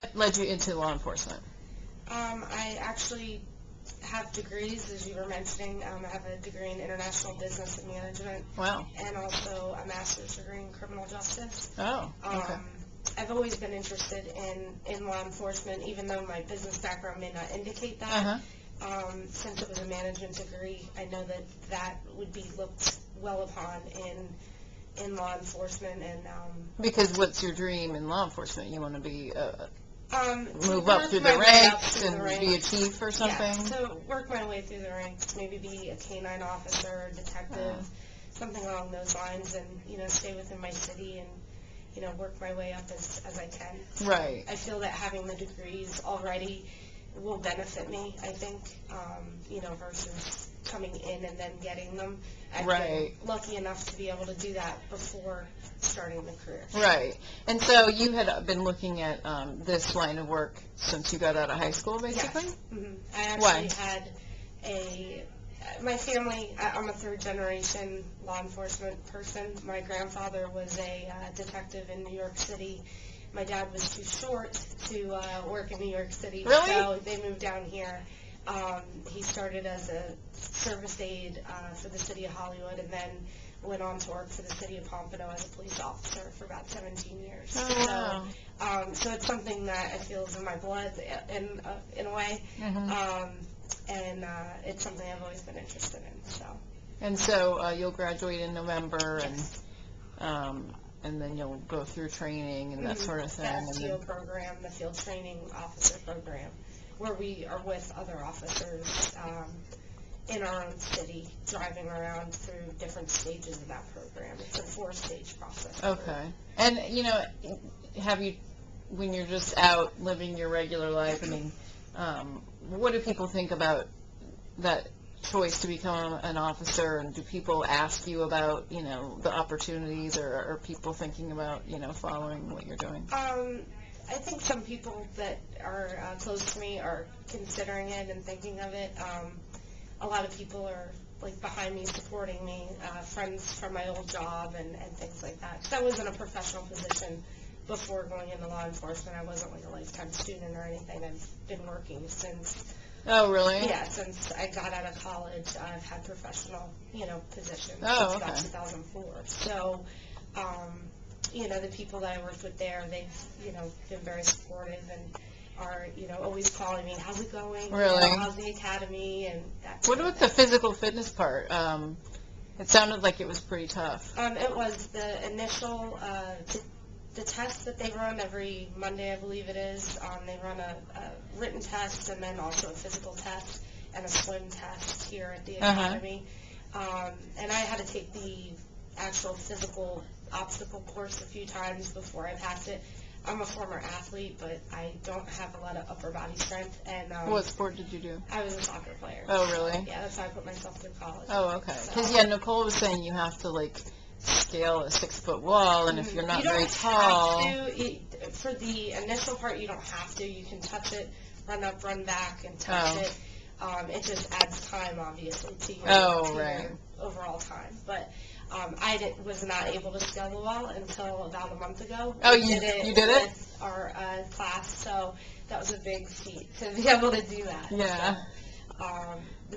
What led you into law enforcement? I actually have degrees, as you were mentioning. I have a degree in international business and management. Wow. And also a master's degree in criminal justice. Oh, okay. I've always been interested in law enforcement, even though my business background may not indicate that. Since it was a management degree, I know that would be looked well upon in law enforcement. And because what's your dream in law enforcement? You want to be move work up through my the way up ranks through and the be a ranks. chief or something? Yeah, so work my way through the ranks, maybe be a canine officer, detective, something along those lines, and stay within my city and work my way up as I can. So right. I feel that having the degrees already will benefit me, I think, versus coming in and then getting them. I've been lucky enough to be able to do that before starting the career. Right. And so you had been looking at this line of work since you got out of high school, basically? Yes. I actually had my family, I'm a third-generation law enforcement person. My grandfather was a detective in New York City. My dad was too short to work in New York City, so they moved down here. He started as a service aide for the city of Hollywood and then went on to work for the city of Pompano as a police officer for about 17 years. Oh, wow. So it's something that I feel is in my blood in a way. And it's something I've always been interested in. And so you'll graduate in November, and then you'll go through training and that sort of thing. The FTO program, the Field Training Officer program, where we are with other officers in our own city, driving around through different stages of that program. It's a 4-stage process. Okay. And, have you, when you're just out living your regular life, I mean, what do people think about that choice to become an officer, and do people ask you about, the opportunities, or are people thinking about, following what you're doing? I think some people that are close to me are considering it and thinking of it. A lot of people are behind me, supporting me, friends from my old job and things like that. Because I was in a professional position before going into law enforcement. I wasn't a lifetime student or anything. I've been working since. Oh, really? Yeah, since I got out of college, I've had professional, positions since about 2004. So, the people that I worked with there, they've, been very supportive and are, always calling me, how's it going? Really? How's the academy? And that. What about the physical fitness part? It sounded like it was pretty tough. It was the initial, the test that they run every Monday, I believe it is. They run a written test and then also a physical test and a swim test here at the academy. And I had to take the actual physical obstacle course a few times before I passed it. I'm a former athlete, but I don't have a lot of upper body strength. And what sport did you do? I was a soccer player. Oh, really? Yeah, that's how I put myself through college. Oh, okay. Because, Nicole was saying you have to, scale a 6-foot wall, and if you're not very tall. You don't have to. For the initial part, you don't have to. You can touch it, run up, run back, and touch it. It just adds time, obviously, to your overall time. But I was not able to scale the wall until about a month ago. Oh, you did it? With our class, so that was a big feat to be able to do that. Yeah. So,